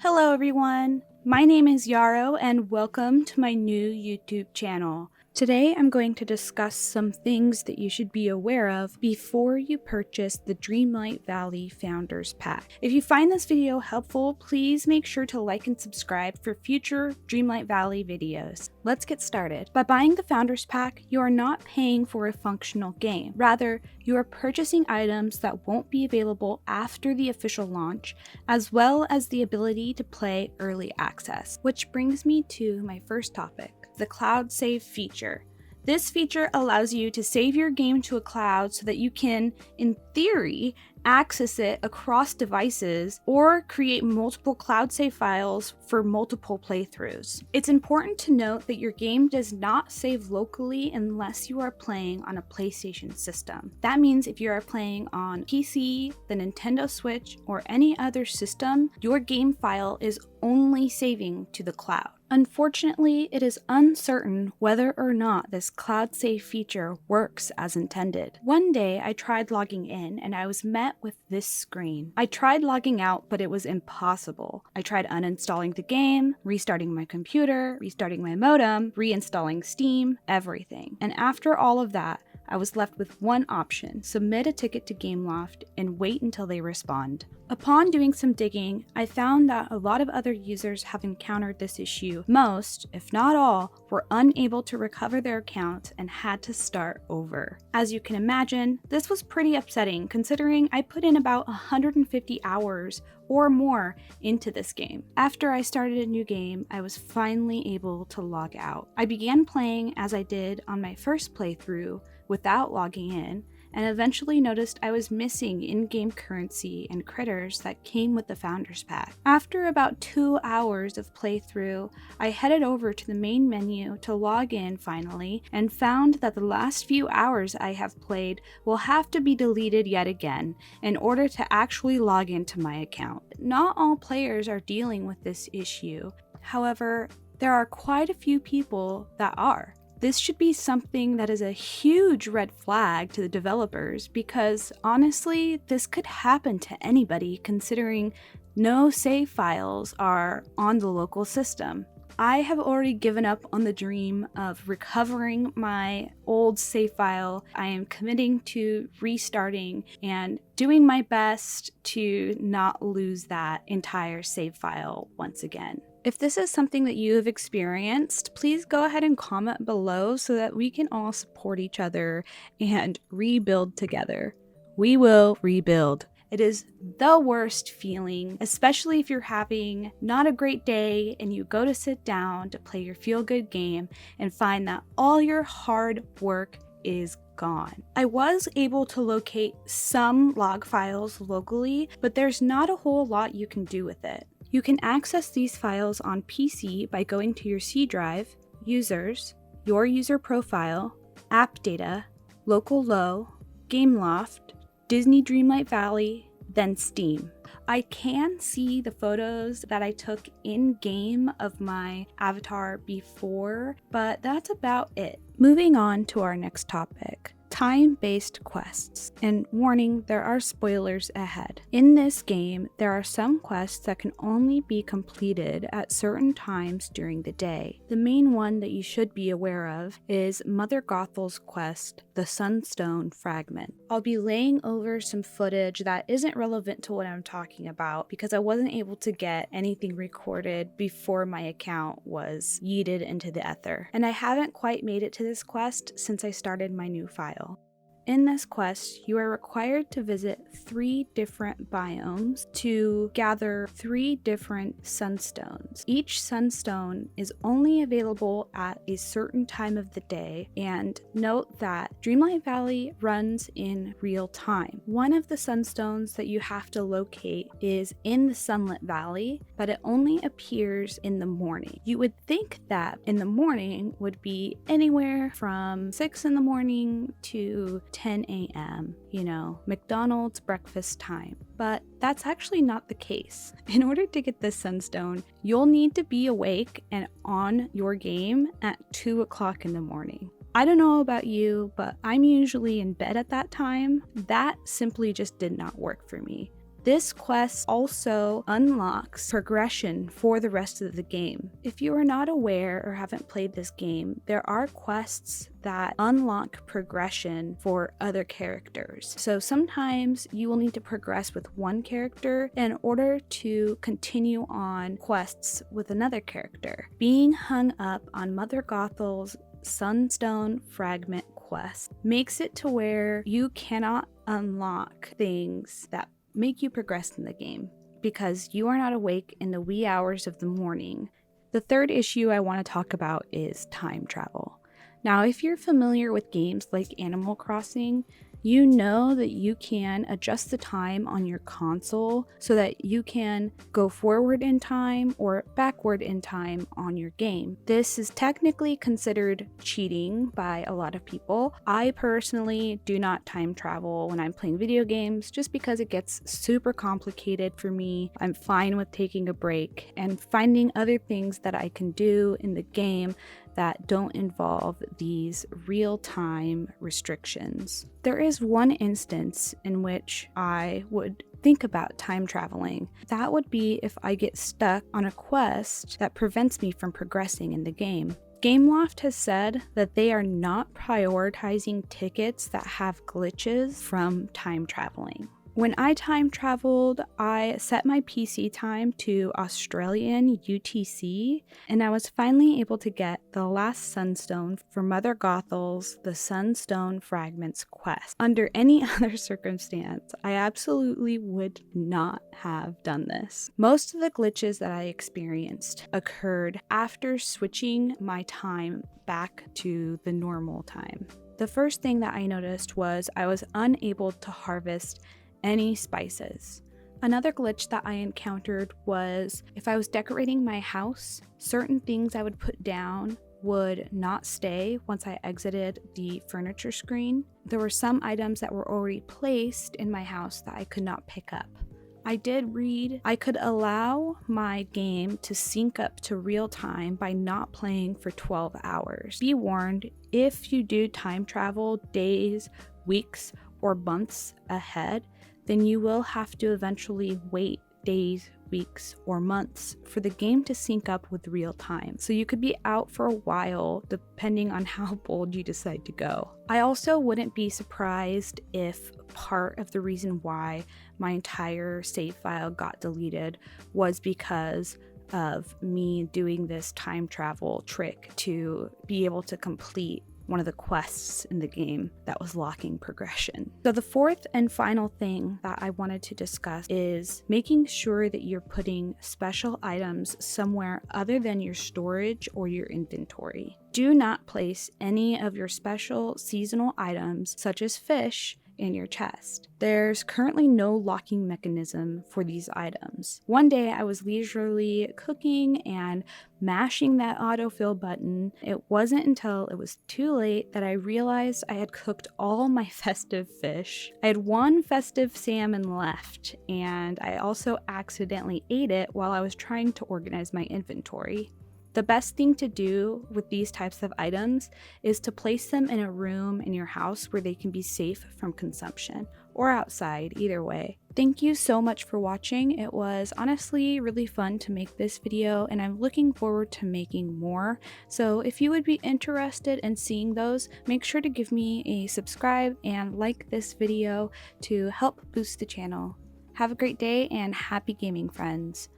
Hello everyone, my name is Yarrow and welcome to my new YouTube channel. Today I'm going to discuss some things that you should be aware of before you purchase the Dreamlight Valley Founders Pack. If you find this video helpful, please make sure to like and subscribe for future Dreamlight Valley videos. Let's get started. By buying the Founders Pack, you are not paying for a functional game. Rather, you are purchasing items that won't be available after the official launch, as well as the ability to play early access. Which brings me to my first topic, the cloud save feature. This feature allows you to save your game to a cloud so that you can, in theory, access it across devices or create multiple cloud save files for multiple playthroughs. It's important to note that your game does not save locally unless you are playing on a PlayStation system. That means if you are playing on PC, the Nintendo Switch, or any other system, your game file is only saving to the cloud. Unfortunately, it is uncertain whether or not this cloud save feature works as intended. One day I tried logging in and I was met with this screen. I tried logging out, but it was impossible. I tried uninstalling the game, restarting my computer, restarting my modem, reinstalling Steam, everything. And after all of that, I was left with one option: submit a ticket to Gameloft and wait until they respond. Upon doing some digging, I found that a lot of other users have encountered this issue. Most, if not all, were unable to recover their accounts and had to start over. As you can imagine, this was pretty upsetting considering I put in about 150 hours or more into this game. After I started a new game, I was finally able to log out. I began playing as I did on my first playthrough without logging in, and eventually noticed I was missing in-game currency and critters that came with the Founders Pack. After about 2 hours of playthrough, I headed over to the main menu to log in finally, and found that the last few hours I have played will have to be deleted yet again in order to actually log into my account. Not all players are dealing with this issue. However, there are quite a few people that are. This should be something that is a huge red flag to the developers because honestly, this could happen to anybody considering no save files are on the local system. I have already given up on the dream of recovering my old save file. I am committing to restarting and doing my best to not lose that entire save file once again. If this is something that you have experienced, please go ahead and comment below so that we can all support each other and rebuild together. We will rebuild. It is the worst feeling, especially if you're having not a great day and you go to sit down to play your feel-good game and find that all your hard work is gone. I was able to locate some log files locally, but there's not a whole lot you can do with it. You can access these files on PC by going to your C drive, Users, Your User Profile, App Data, Local Low, Gameloft, Disney Dreamlight Valley, then Steam. I can see the photos that I took in-game of my avatar before, but that's about it. Moving on to our next topic. Time-based quests. And warning, there are spoilers ahead. In this game, there are some quests that can only be completed at certain times during the day. The main one that you should be aware of is Mother Gothel's quest, the Sunstone Fragment. I'll be laying over some footage that isn't relevant to what I'm talking about because I wasn't able to get anything recorded before my account was yeeted into the ether. And I haven't quite made it to this quest since I started my new file. In this quest, you are required to visit 3 different biomes to gather 3 different sunstones. Each sunstone is only available at a certain time of the day, and note that Dreamlight Valley runs in real time. One of the sunstones that you have to locate is in the Sunlit Valley, but it only appears in the morning. You would think that in the morning would be anywhere from 6 in the morning to 10 a.m., McDonald's breakfast time. But that's actually not the case. In order to get this sunstone, you'll need to be awake and on your game at 2 o'clock in the morning. I don't know about you, but I'm usually in bed at that time. That simply just did not work for me. This quest also unlocks progression for the rest of the game. If you are not aware or haven't played this game, there are quests that unlock progression for other characters. So sometimes you will need to progress with one character in order to continue on quests with another character. Being hung up on Mother Gothel's Sunstone Fragment quest makes it to where you cannot unlock things that make you progress in the game because you are not awake in the wee hours of the morning. The third issue I want to talk about is time travel. Now, if you're familiar with games like Animal Crossing, you know that you can adjust the time on your console so that you can go forward in time or backward in time on your game. This is technically considered cheating by a lot of people. I personally do not time travel when I'm playing video games just because it gets super complicated for me. I'm fine with taking a break and finding other things that I can do in the game that don't involve these real-time restrictions. There is one instance in which I would think about time traveling. That would be if I get stuck on a quest that prevents me from progressing in the game. Gameloft has said that they are not prioritizing tickets that have glitches from time traveling. When I time traveled, I set my PC time to Australian UTC, and I was finally able to get the last Sunstone for Mother Gothel's The Sunstone Fragments quest. Under any other circumstance, I absolutely would not have done this. Most of the glitches that I experienced occurred after switching my time back to the normal time. The first thing that I noticed was I was unable to harvest any spices. Another glitch that I encountered was if I was decorating my house, certain things I would put down would not stay once I exited the furniture screen. There were some items that were already placed in my house that I could not pick up. I did read I could allow my game to sync up to real time by not playing for 12 hours. Be warned, if you do time travel days, weeks, or months ahead, then you will have to eventually wait days, weeks, or months for the game to sync up with real time. So you could be out for a while depending on how bold you decide to go. I also wouldn't be surprised if part of the reason why my entire save file got deleted was because of me doing this time travel trick to be able to complete one of the quests in the game that was locking progression. So the fourth and final thing that I wanted to discuss is making sure that you're putting special items somewhere other than your storage or your inventory. Do not place any of your special seasonal items, such as fish, in your chest. There's currently no locking mechanism for these items. One day I was leisurely cooking and mashing that autofill button. It wasn't until it was too late that I realized I had cooked all my festive fish. I had one festive salmon left, and I also accidentally ate it while I was trying to organize my inventory. The best thing to do with these types of items is to place them in a room in your house where they can be safe from consumption, or outside, either way. Thank you so much for watching. It was honestly really fun to make this video, and I'm looking forward to making more. So if you would be interested in seeing those, make sure to give me a subscribe and like this video to help boost the channel. Have a great day and happy gaming, friends.